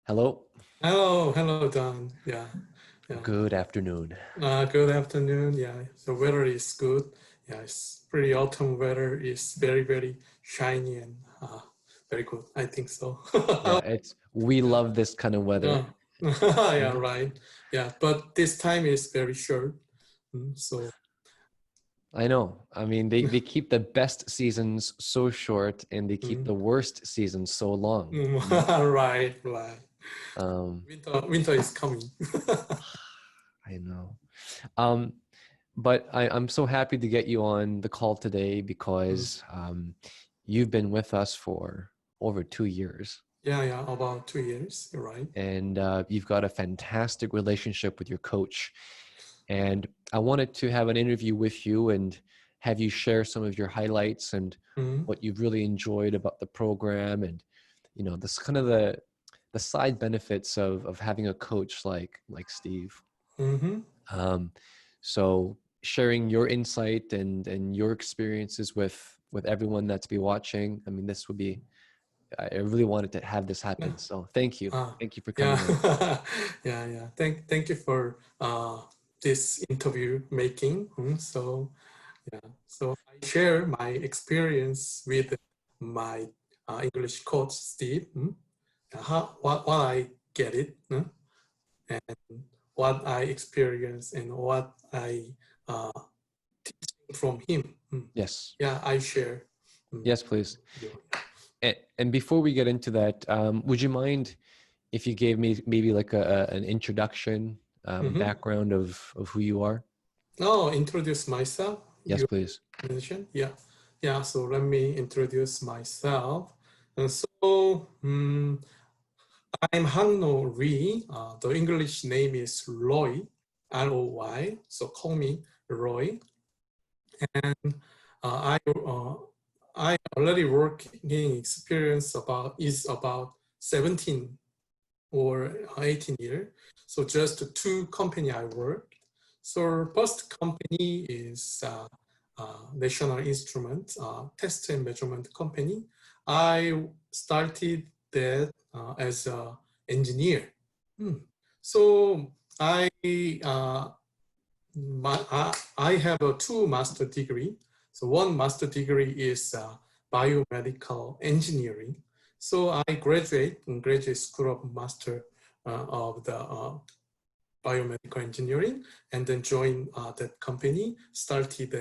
Hello. Hello, Don. Yeah. Good afternoon. Good afternoon. Yeah, the weather is good. Yeah, it's pretty autumn weather. It's very shiny and very good. I think so. Yeah, we Yeah, love this kind of weather. yeah, yeah, Mhm. right. Yeah, but this time is very short. So, I know. I mean, they keep the best seasons so short and they keep mm, the worst seasons so long. Mm. right. Um, Winter is coming. I know. Um, but I'm so happy to get you on the call today Mm, because you've been with us for over 2 years yeah, about 2 years. You're right. and you've got a fantastic relationship with your coach. And I wanted to have an interview with you and have you share some of your highlights and Mm, what you've really enjoyed about the program and this kind of the side benefits of having a coach like Steve. mm-hmm. Um, so sharing your insight and your experiences with everyone that's be watching. I mean, this would be I really wanted to have this Yeah. happen. So thank you. Ah, Thank you for yeah, coming on. yeah. Thank you for this interview making. So I share my experience with my English coach Steve. What I get it, and what I experience and what I uh, from him. Yes. Yeah, I share. Yes, please. You. And before we get into that, would you mind if you gave me maybe like an introduction, Mm-hmm. background of who you are? Now introduce myself. Yes, You please. mentioned, yeah. So let me introduce myself. And so I'm HangRo Ri. The English name is Roy, R-O-Y. So call me Roy. And I already working experience about 17 or 18 years. So just two company I worked. So first company is National Instrument Test and Measurement Company. I started that as an engineer. So uh, I have a two master degree. So one master degree is biomedical engineering. So I graduate in graduate school of master of the biomedical engineering and then join that company, started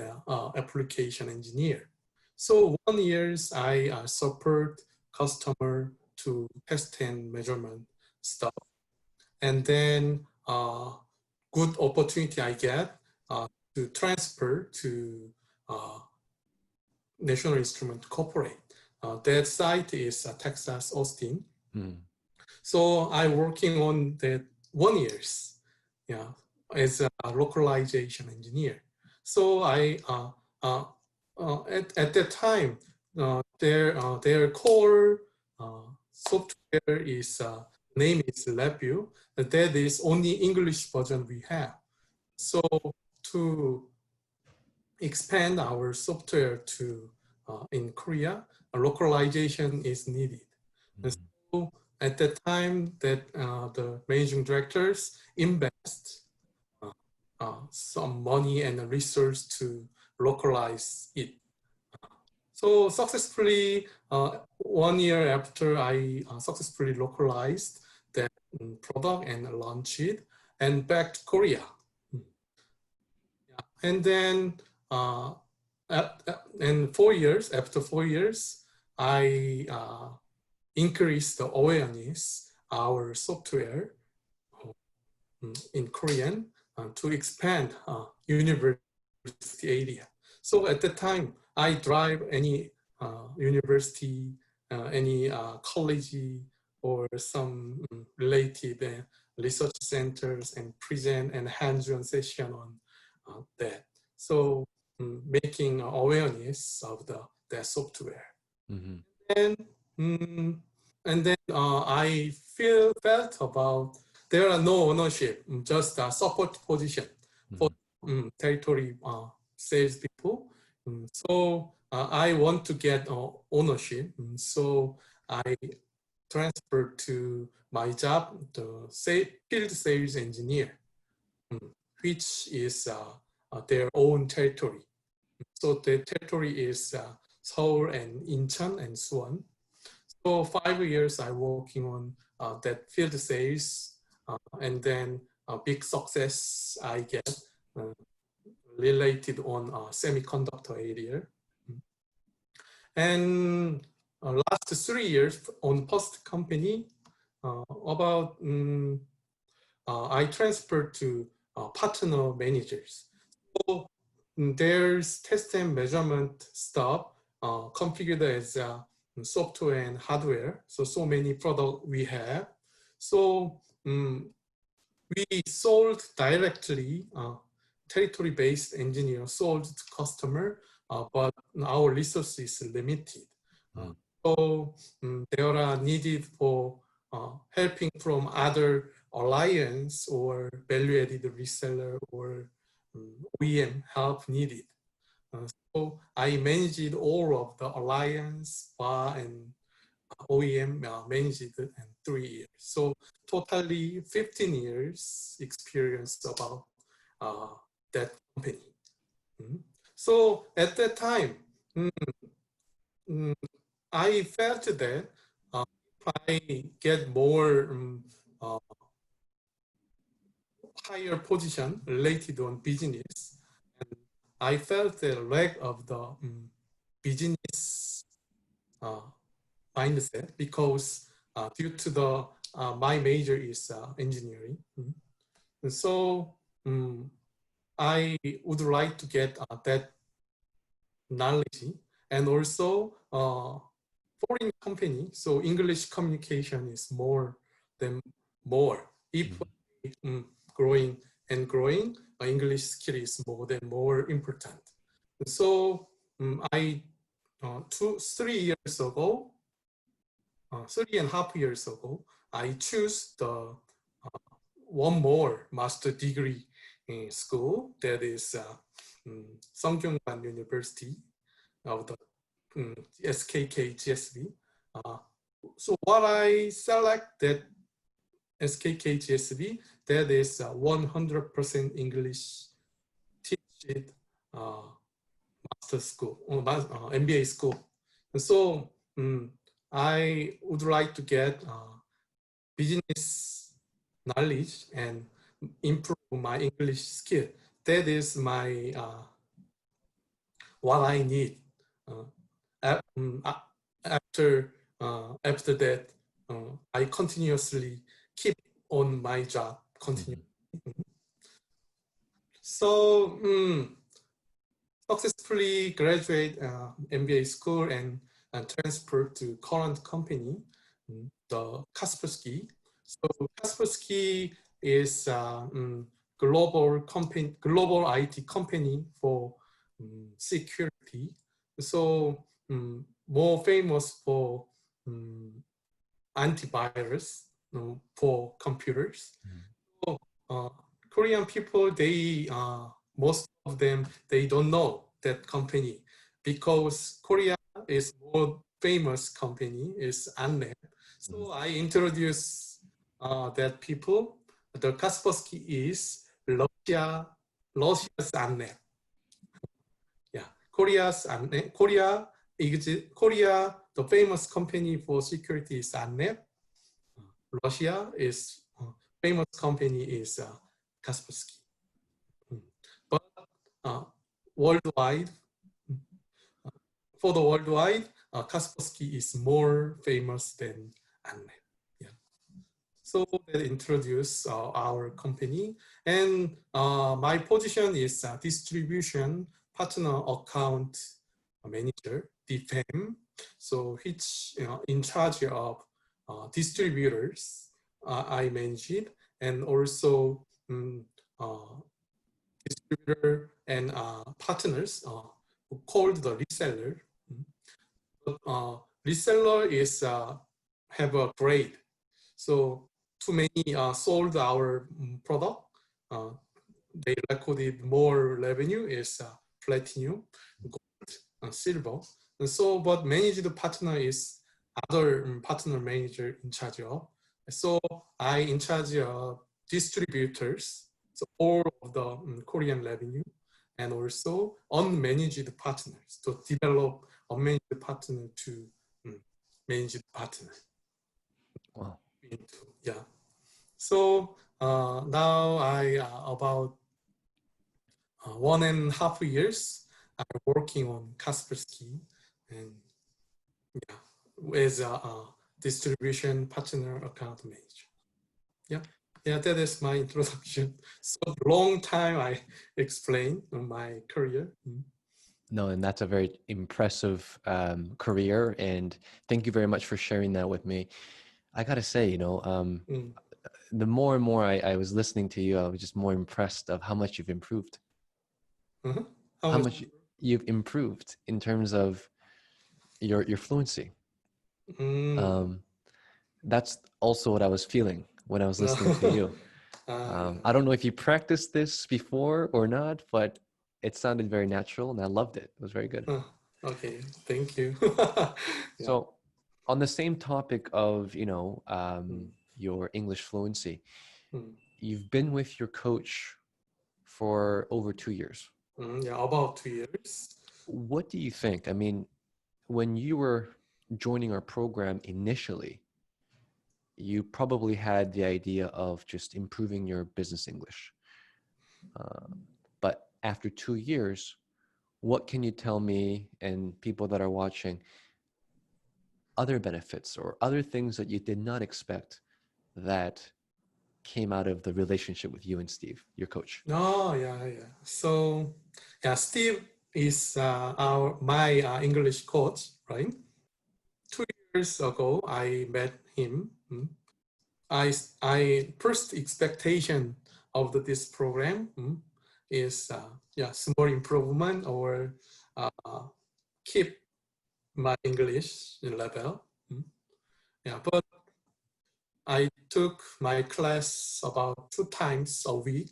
application engineer. So 1 years I support customer to test and measurement stuff. And then good opportunity I get to transfer to uh, National Instrument Corporate. That site is Texas, Austin. Mm. So I working on that 1 years, yeah, as a localization engineer. So at that time, their core software is name is LabVIEW. That is only English version we have. So to expand our software to in Korea, a localization is needed. And Mm. so at that time that the managing directors invest uh, some money and research to localize it. So successfully, 1 year after I successfully localized that product and launched it and back to Korea. And then in 4 years, after 4 years, I increased the awareness our software in Korean to expand university area. So at the time, I drive any university, any college or some related research centers and present and hands-on session on that. So making awareness of their software. Mhm. And, mm, and then I felt about there are no ownership, just a support position for Mhm. territory sales people. So I want to get ownership. So I transferred to my job, the field sales engineer, which is their own territory. So the territory is Seoul and Incheon and Suwon. So 5 years I working on that field sales, and then a big success I get related on semiconductor area. And last 3 years on post company, I transferred to partner managers. So there's test and measurement stuff configured as software and hardware. So many products we have. So we sold directly, territory-based engineer sold to customer, but our resources is limited. So they are needed for helping from other alliance or value-added reseller or OEM help needed. So I managed all of the alliance, VAR, and OEM managed in 3 years. So totally 15 years experience about that company. So at that time, I felt that if I get more higher position related on business, and I felt the lack of the business mindset because due to the my major is engineering. And so I would like to get that knowledge, and also foreign company, so English communication is more than more. If growing and growing, English skill is more than more important. And so I 3 years ago, 3.5 years ago, I choose the one more master degree in school, that is Sungkyunkwan University of the SKK GSB. So what I select that SKK GSB, that is 100% English teach master school, MBA school. And so I would like to get business knowledge and improve my English skill. That is my what I need. After that, I continuously keep on my job. So successfully graduate MBA school and transfer to current company, the Kaspersky. So Kaspersky is global company, global IT company for security. So more famous for antivirus for computers. So Korean people, they most of them, they don't know that company because Korea is more famous company is Annet. So I introduce that people. The Kaspersky is Russia's Annet. Yeah, Korea's Annet. Korea, the famous company for security is Annet. Russia is famous company is Kaspersky. But worldwide, for the worldwide, Kaspersky is more famous than Annet. Yeah. So that introduce our company, and my position is distribution partner account manager, DFAM. So which in charge of distributors I manage it, and also distributor and partners called the reseller. Reseller is have a grade. So too many sold our product. They recorded more revenue is platinum, gold, and silver. And so, but managed partner is other partner manager in charge of. So I in charge of distributors, so all of the Korean revenue, and also unmanaged partners to develop unmanaged partner to managed partner. Wow. Yeah. So now I about 1.5 years I'm working on Kaspersky and yeah, as a distribution partner account manager. Yeah, yeah, that is my introduction. So long time I explained my career. No, and that's a very impressive career. And thank you very much for sharing that with me. I gotta say, Mm. the more and more I was listening to you, I was just more impressed of how much you've improved, Uh-huh. how much you've improved in terms of your fluency. Mm. That's also what I was feeling when I was listening to you. Yeah. I don't know if you practiced this before or not, but it sounded very natural and I loved it. It was very good. Okay, thank you. Yeah. So on the same topic of, Mm. your English fluency, Mm. you've been with your coach for over 2 years. Yeah, about 2 years. What do you think? I mean, when you were joining our program initially, you probably had the idea of just improving your business English. But after 2 years, what can you tell me and people that are watching other benefits or other things that you did not expect that came out of the relationship with you and Steve, your coach? Oh, yeah. So, yeah, Steve is my English coach, right? 2 years ago, I met him. I first expectation of this program is small improvement or keep my English level. Yeah, but I took my class about 2 times a week,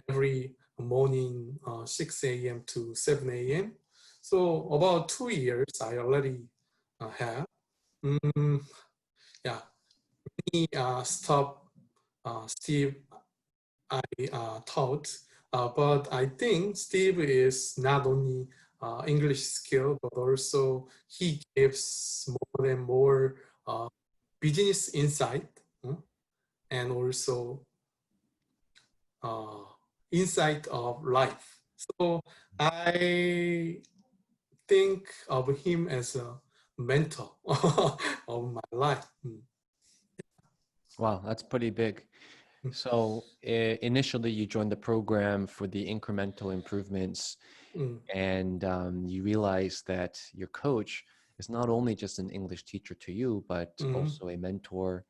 every morning, 6 a.m. to 7 a.m. So about 2 years I already have. Mm, yeah, me stop Steve, I taught, but I think Steve is not only English skill, but also he gives more and more business insight and also uh, insight of life. So I think of him as a mentor of my life. Wow, that's pretty big. So initially, you joined the program for the incremental improvements, Mm, and you realized that your coach is not only just an English teacher to you, but mm, also a mentor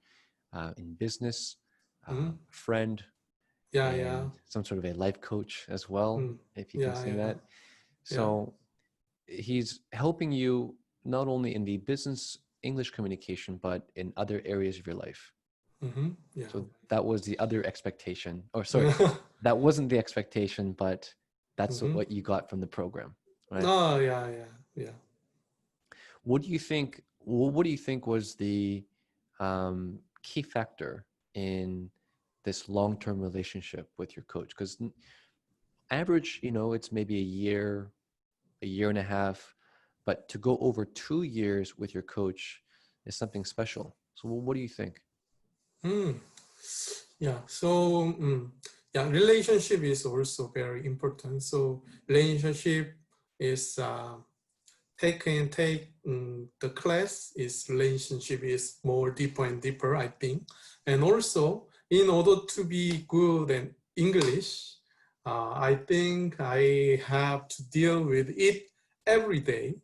in business, mm. friend, Yeah. and some sort of a life coach as well, Mm, if you can say yeah. that. Yeah. So he's helping you not only in the business English communication, but in other areas of your life. Yeah. So that was the other expectation. Or sorry, that wasn't the expectation, but that's what you got from the program, right? Oh, yeah. What do you think? What do you think was the key factor in this long-term relationship with your coach? Because average, it's maybe a year and a half, but to go over 2 years with your coach is something special. So what do you think? Mm, yeah. So, relationship is also very important. So, relationship is take the class is relationship is more deeper and deeper, I think. And also, in order to be good in English, I think I have to deal with it every day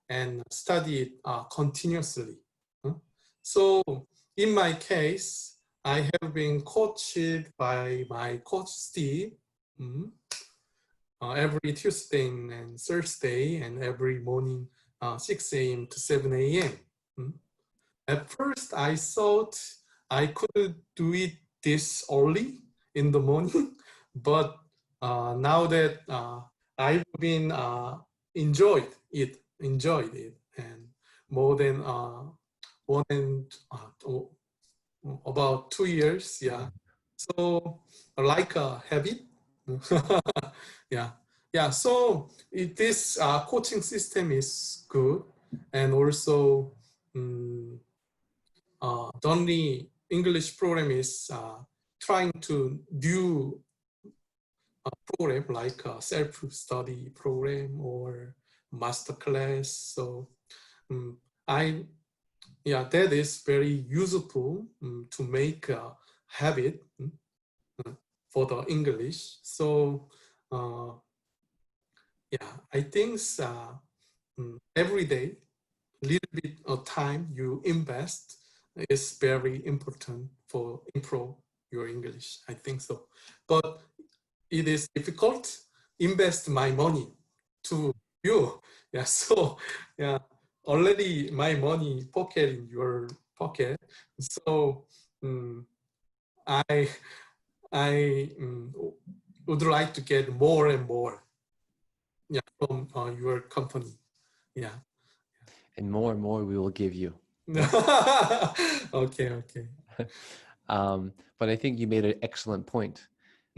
and study it continuously. So in my case, I have been coached by my coach Steve mm, every Tuesday and Thursday and every morning 6 a.m. to 7 a.m. At first, I thought I could do it this early in the morning, but now that I've been enjoyed it, and more than about 2 years. Yeah. So like a habit. Yeah. Yeah. So this coaching system is good. And also the only English program is trying to do a program like a self-study program or master class. So um, I yeah, that is very useful to make a habit for the English. So uh, yeah, I think every day, little bit of time you invest is very important for improve your English. I think so, but it is difficult invest my money to you. Yeah, so yeah, already my money pocket in your pocket. So um, I would like to get more and more, yeah, from your company. Yeah. And more we will give you. Right? Okay, okay. But I think you made an excellent point.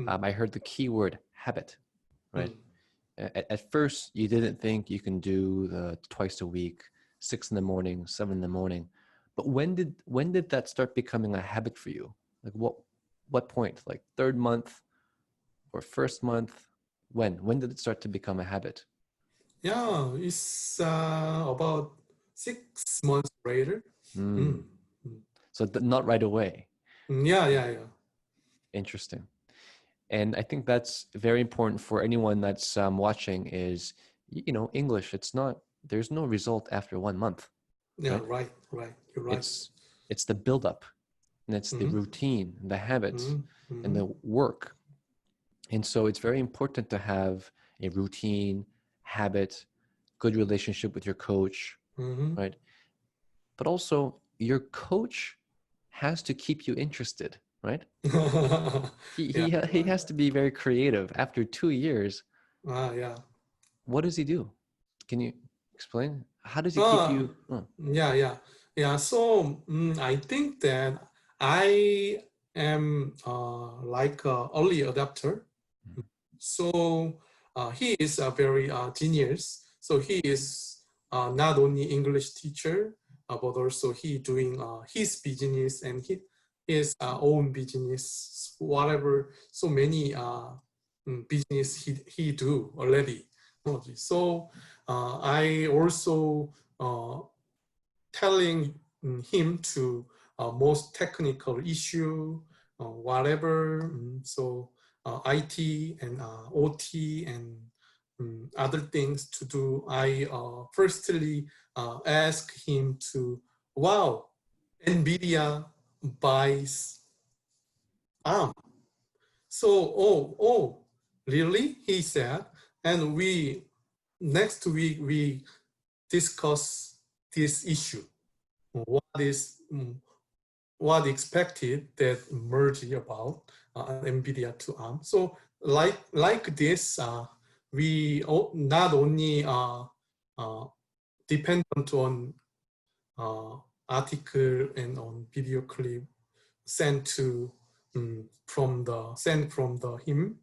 Mm, I heard the key word habit, right? mm. At first, you didn't think you can do the twice a week, 6 in the morning, 7 in the morning. But when did that start becoming a habit for you? Like what point? Like third month or first month? When did it start to become a habit? Yeah, it's about 6 months later. Mm. Mm, mm. So not right away. Yeah, yeah, yeah. Interesting. And I think that's very important for anyone that's watching is, English, there's no result after 1 month, Yeah, right? right, right. You're right. It's the buildup, and it's the Mm-hmm, routine, the habits, mm-hmm, and mm-hmm, the work. And so it's very important to have a routine, habit, good relationship with your coach, mm-hmm. right? But also your coach has to keep you interested, right? He Yeah, he you're he right. has to be very creative. After 2 years, Yeah. what does he do? Can you explain? How does he keep Uh, you? Oh, yeah, yeah, yeah. So I think that I am like a early adapter. So he is a very genius. So he is not only English teacher, but also he doing his business and his own business, whatever. So many business he do already. So I also telling him to most technical issue, whatever. So IT and OT and other things to do. I firstly ask him to, wow, NVIDIA buys ARM. So, really? He said. And next week, we discuss this issue. What is what expected that merge about NVIDIA to ARM. So like this, we not only uh, dependent on article and on video clip sent to sent from the him.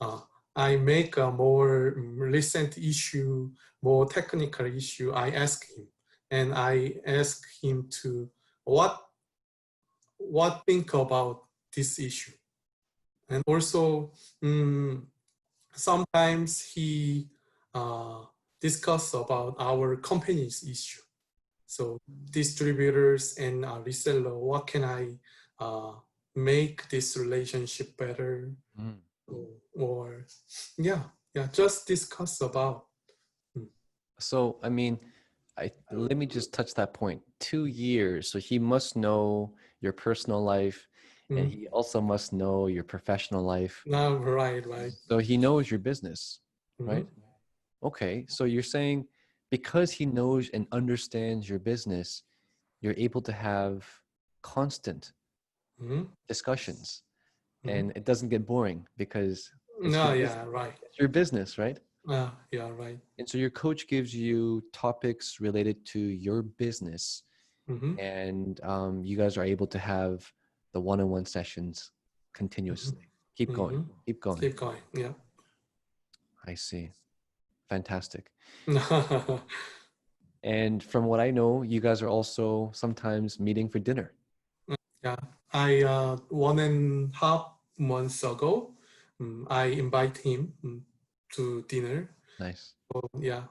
Uh, I make a more recent issue, more technical issue. I ask him, and I ask him to what think about this issue, and also sometimes he uh, discuss about our company's issue. So distributors and reseller, what can I uh, make this relationship better? mm. Or yeah, just discuss about. So I mean, let me just touch that point. 2 years. So he must know your personal life, and Mm. he also must know your professional life. No, right, right. So he knows your business, Mm-hmm. right? Okay. So you're saying because he knows and understands your business, you're able to have constant Mm-hmm. discussions, Mm-hmm. and it doesn't get boring because it's No, your yeah, right. it's your business, right? Yeah, right. And so your coach gives you topics related to your business, Mm-hmm. and you guys are able to have the one-on-one sessions continuously. Keep going, Mm-hmm. keep going. Keep going. Yeah. I see. Fantastic. And from what I know, you guys are also sometimes meeting for dinner. Yeah. I 1.5 months ago, I invite him to dinner. Nice. So, yeah,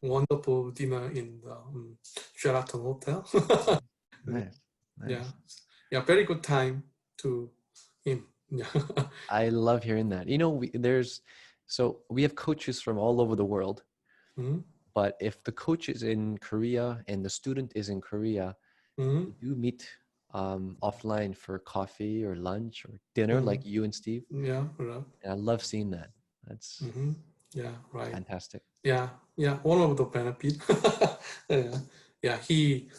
wonderful dinner in the Sheraton Hotel. Nice. Yeah, Nice. yeah, very good time to him. Yeah. I love hearing that. You know, so we have coaches from all over the world, Mhm, but if the coach is in Korea and the student is in Korea, mhm, we do meet offline for coffee or lunch or dinner, mhm. like you and Steve. Yeah, right. And I love seeing that. That's Mhm. Yeah, right. fantastic. Yeah, yeah. One of the benefit. Yeah, yeah. He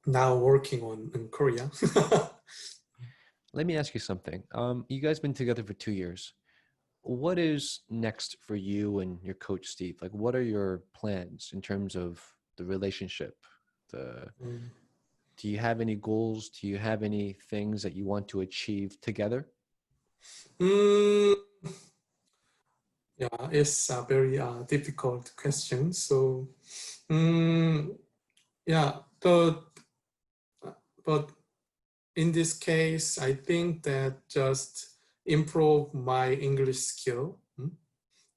now working on in Korea. Let me ask you something. You guys been together for 2 years. What is next for you and your coach, Steve? Like, what are your plans in terms of the relationship? The Mm. Do you have any goals? Do you have any things that you want to achieve together? Mm, yeah, it's a very difficult question. So, mm, yeah, but in this case, I think that just improve my English skill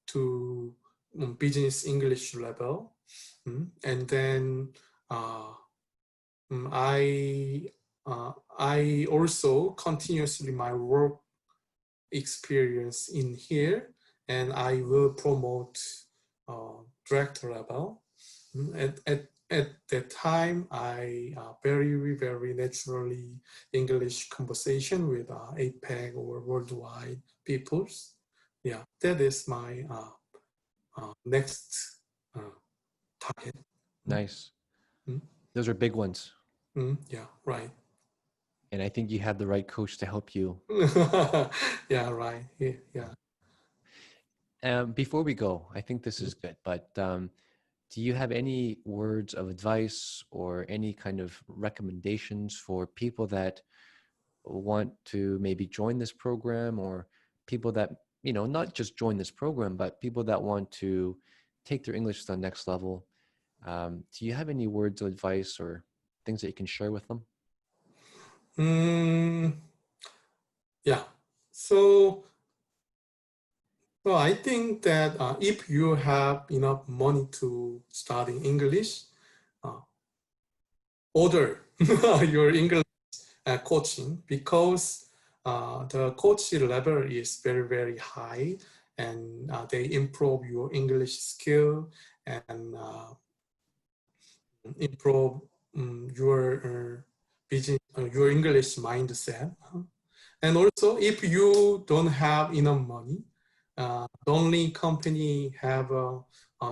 to business English level, and then uh, mm, I I also continuously my work experience in here, and I will promote director level. At that time, I very naturally English conversation with APEC or worldwide peoples. Yeah, that is my next target. Nice. Mm, Those are big ones. yeah, right. And I think you have the right coach to help you. Yeah, right. Yeah, yeah. Before we go, I think this is good, but do you have any words of advice or any kind of recommendations for people that want to maybe join this program, or people that, not just join this program, but people that want to take their English to the next level? Do you have any words of advice or things that you can share with them? Mm, yeah. So So I think that if you have enough money to study English, uh, order your English coaching, because the coach level is very high, and they improve your English skill and improve your business, your English mindset. And also, if you don't have enough money, the only company have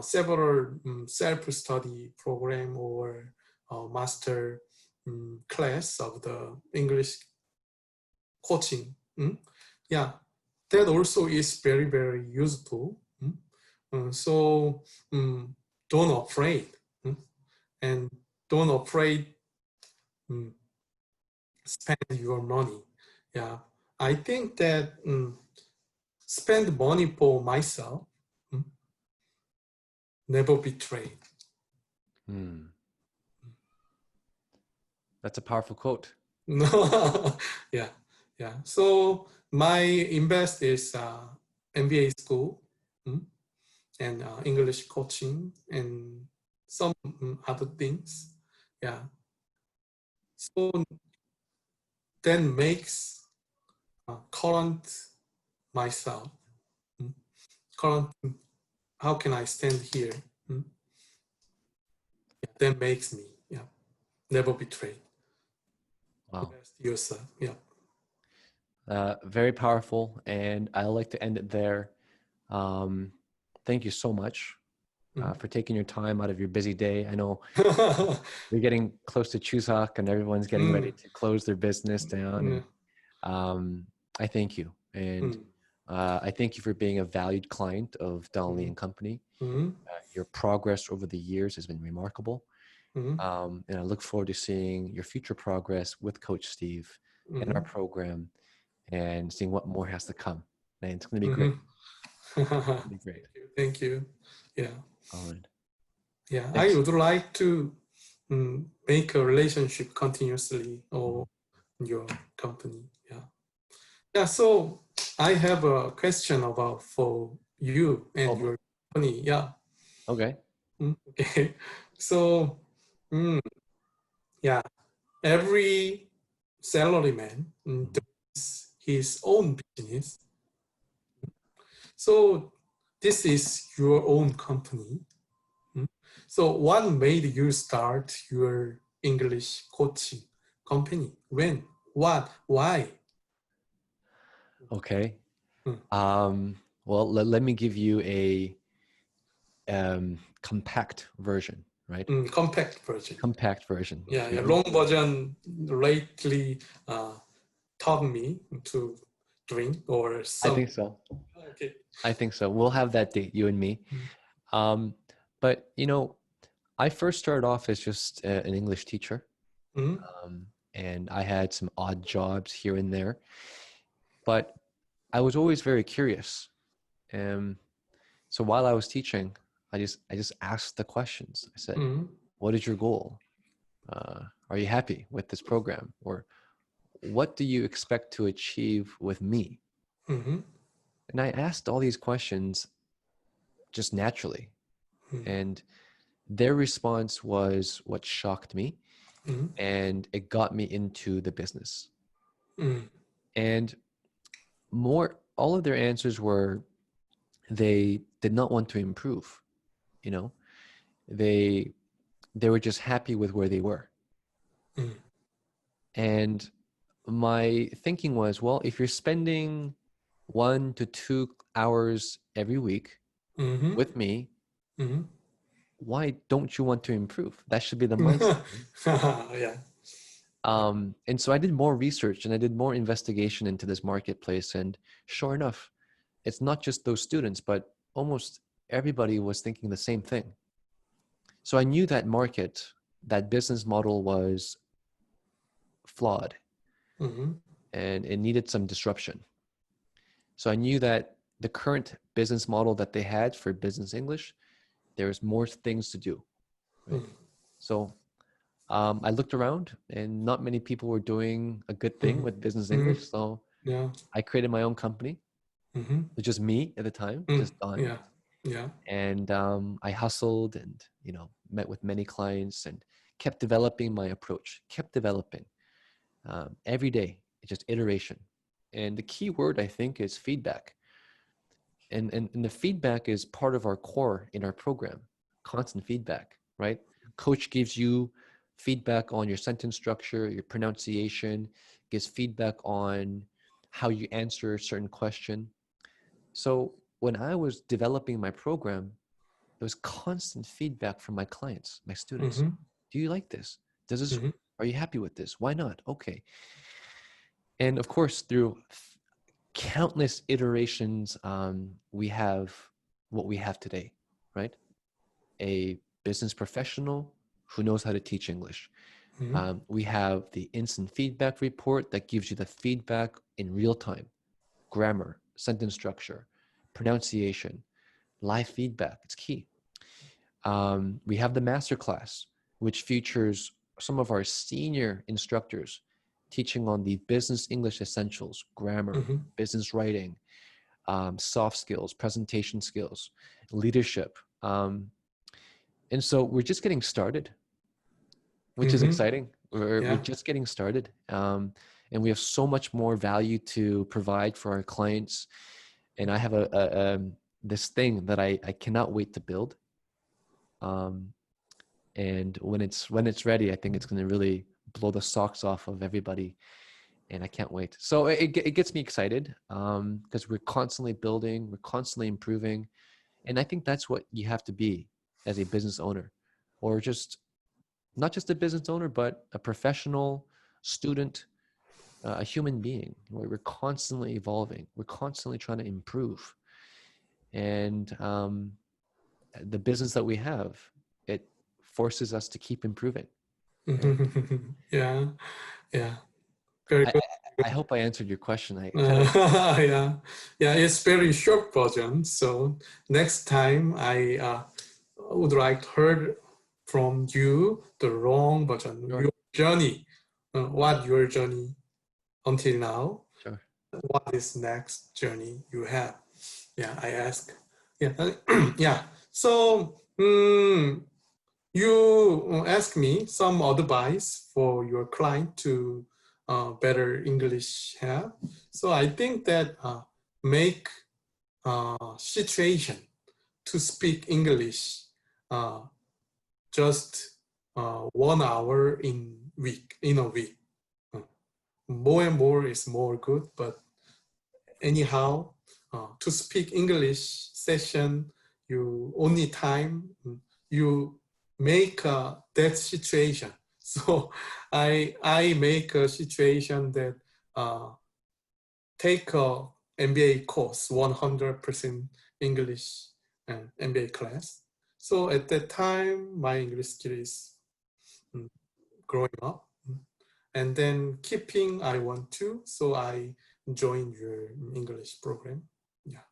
several self-study program or master class of the English coaching. Yeah, that also is very useful. So don't afraid, and don't afraid spend your money. Yeah, I think that spend money for myself, mm, never betrayed. Hmm. That's a powerful quote. Yeah, yeah. So my invest is MBA school, and English coaching and some other things. Yeah. So then makes current myself, mm, current. How can I stand here? Mm, yeah, that makes me, yeah, never betrayed. Wow. Invest yourself. Yeah. Very powerful. And I like to end it there. Um, Thank you so much Mm. for taking your time out of your busy day. I know we're getting close to Chuseok and everyone's getting ready Mm. to close their business down. And Mm. I thank you. And Mm. I thank you for being a valued client of Donnelly Mm. and Company. Mm. Your progress over the years has been remarkable. Mm-hmm. And I look forward to seeing your future progress with Coach Steve in our program and seeing what more has to come. And it's going to be great. Mm-hmm. It'll be great. Thank you. Yeah. All right. Yeah. I Thanks. would like to make a relationship continuously or your company. Yeah. Yeah. So I have a question about for you and Oh, your company. Yeah. okay. Okay. So, mm, yeah, every salaryman does his own business. So this is your own company. Mm. So what made you start your English coaching company? When? What? Why? Okay. Mm. Well, let me give you a compact version, right? Compact version. Compact version. Yeah, yeah. Okay. Long version lately taught me to drink or I some. think so. Okay. I think so. We'll have that date, you and me. Um, but I first started off as just an English teacher, Mm-hmm. and I had some odd jobs here and there. But I was always very curious. So while I was teaching, I just asked the questions. I said, Mm-hmm. "What is your goal? Are you happy with this program? Or what do you expect to achieve with me?" Mm-hmm. And I asked all these questions just naturally. Mm-hmm. And their response was what shocked me, Mm-hmm. and it got me into the business. Mm-hmm. And all of their answers were they did not want to improve. You know, they they were just happy with where they were. Mm-hmm. And my thinking was, well, if you're spending 1 to 2 hours every week Mm-hmm. with me, Mm-hmm. why don't you want to improve? That should be the mindset. Yeah. And so I did more research and I did more investigation into this marketplace. And sure enough, it's not just those students, but almost everybody was thinking the same thing. So I knew that market, that business model was flawed Mm-hmm. and it needed some disruption. So I knew that the current business model that they had for business English, there's more things to do, right? So I looked around and not many people were doing a good thing with business Mm-hmm. English. So Yeah. I created my own company. Mm-hmm. It was just me at the time, just Don. Yeah. Yeah. And I hustled and, met with many clients and kept developing my approach, kept developing every day, just iteration. And the key word, I think, is feedback. And the feedback is part of our core in our program, constant feedback, right? Coach gives you feedback on your sentence structure, your pronunciation, gives feedback on how you answer a certain question. So when I was developing my program, it was constant feedback from my clients, my students. Mm-hmm. Do you like this? Does this, Mm-hmm. are you happy with this? Why not? Okay. And of course, through countless iterations, we have what we have today, right? A business professional who knows how to teach English. Mm-hmm. We have the instant feedback report that gives you the feedback in real time, grammar, sentence structure, pronunciation, live feedback. It's key. We have the masterclass, which features some of our senior instructors teaching on the business English essentials, grammar, Mm-hmm. business writing, soft skills, presentation skills, leadership. And so we're just getting started, which is Mm-hmm. exciting. We're Yeah. just getting started. And we have so much more value to provide for our clients. And I have this thing that I cannot wait to build. And when it's ready, I think it's going to really blow the socks off of everybody, and I can't wait. So it gets me excited because we're constantly building, we're constantly improving, and I think that's what you have to be as a business owner, or just not just a business owner, but a professional, student, a human being. We're constantly evolving, we're constantly trying to improve, and the business that we have, it forces us to keep improving. Right? Yeah, yeah, very I, good. I hope I answered your question. I kind of Yeah, yeah, it's very short version. So next time I would like to hear from you the long version, sure, your journey, what your journey until now, sure. what is next journey you have? Yeah, I ask. Yeah, yeah. So you ask me some advice for your client to better English have. So I think that make situation to speak English uh, just 1 hour in a week. Uh, More and more is more good, but anyhow, to speak English session, you only time you make that situation. So I make a situation that take a MBA course, 100% English and MBA class. So at that time, my English skill is growing up. And then keeping I want to, so I joined your English program. Yeah.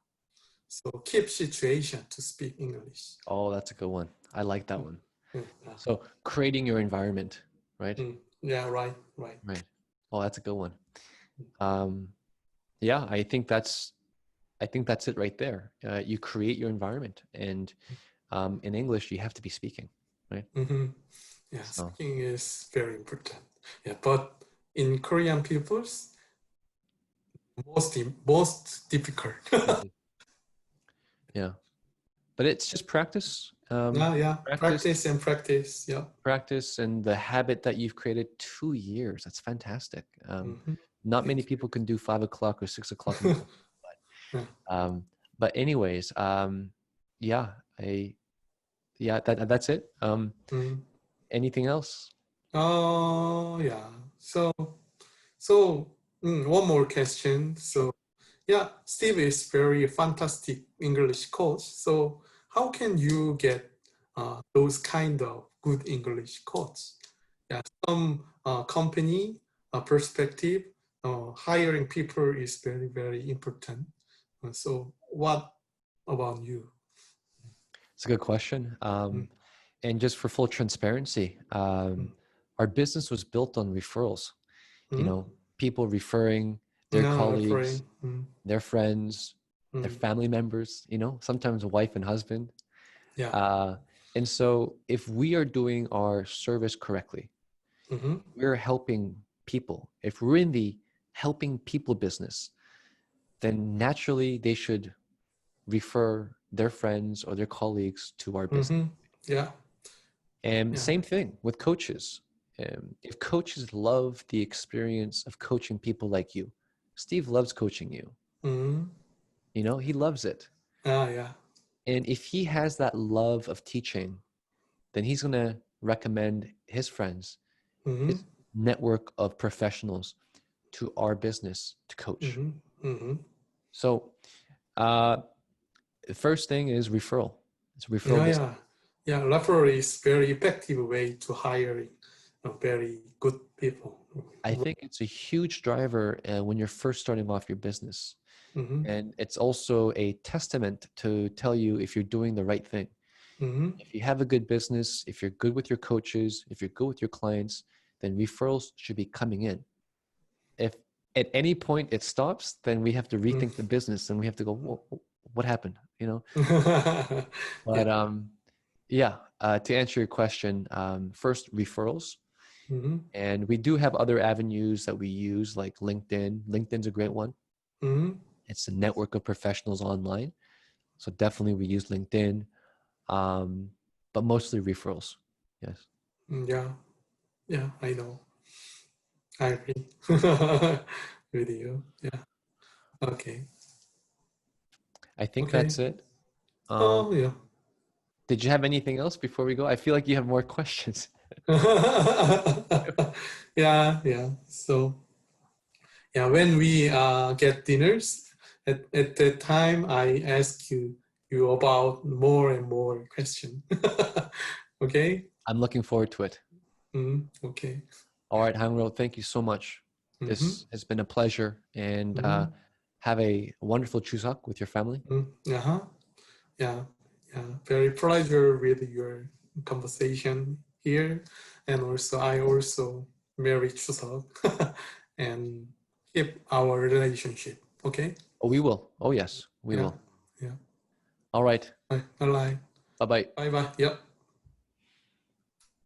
So keep situation to speak English. Oh, that's a good one. I like that one. Yeah. So creating your environment, right? Yeah, right, right. Right. Oh, that's a good one. Um, yeah, I think that's it right there. You create your environment, and in English, you have to be speaking, right? Yeah, So speaking is very important. Yeah, but in Korean people's most difficult. mhm, yeah, but it's just practice, Yeah, yeah. practice, Practice and practice. Yeah. practice, and the habit that you've created. 2 years. That's fantastic. Mm-hmm. Not many Thank people can do 5 o'clock or 6 o'clock in the you. morning. Yeah. But anyways, yeah, yeah, that's it. Mm. Anything else? Oh, yeah. So, one more question. Sure. So, yeah, Steve is very fantastic English coach. So, how can you get those kind of good English coach? Yeah, some company perspective, hiring people is very, very important. So, what about you? It's a good question. Mm. And just for full transparency, Mm. our business was built on referrals. You Mm. know, people referring their No, colleagues, referring. Mm. their friends, their Mm. family members. You know, sometimes a wife and husband. Yeah. Uh, and so, if we are doing our service correctly, Mm-hmm. we're helping people. If we're in the helping people business, then naturally they should refer their friends or their colleagues to our business. Mm-hmm. Yeah. And Yeah. same thing with coaches. If coaches love the experience of coaching people like you, Steve loves coaching you. Mm-hmm. You know, he loves it. Ah, yeah. And if he has that love of teaching, then he's going to recommend his friends, Mm-hmm. his network of professionals to our business to coach. Mm-hmm. Mm-hmm. So, uh, the first thing is referral. It's a referral Yeah, business. yeah. Yeah, referral is very effective way to hiring very good people. I think it's a huge driver when you're first starting off your business. Mm-hmm. And it's also a testament to tell you if you're doing the right thing. Mm-hmm. If you have a good business, if you're good with your coaches, if you're good with your clients, then referrals should be coming in. If at any point it stops, then we have to rethink the business and we have to go, what happened? You know? Yeah. But yeah, to answer your question, first referrals. Mm-hmm. And we do have other avenues that we use like LinkedIn. LinkedIn's a great one. Mm-hmm. It's a network of professionals online. So definitely we use LinkedIn, but mostly referrals. Yes. Yeah. Yeah, I know. I agree with you. Yeah. Okay. I think Okay. that's it. Um, Oh, yeah. did you have anything else before we go? I feel like you have more questions. Yeah, yeah. So, yeah, when we get dinners, at that time, I ask you about more and more question. Okay? I'm looking forward to it. Okay. All right, HangRo, thank you so much. This has been a pleasure, and have a wonderful Chuseok with your family. Uh-huh. Yeah. Yeah. Very pleasure with your conversation here. And also, I also Merry Chuseok and keep our relationship. Okay. Oh, we will. Oh, yes, we Yeah. will. Yeah. All right. Bye. Bye. Bye bye. Bye. Bye. Yep.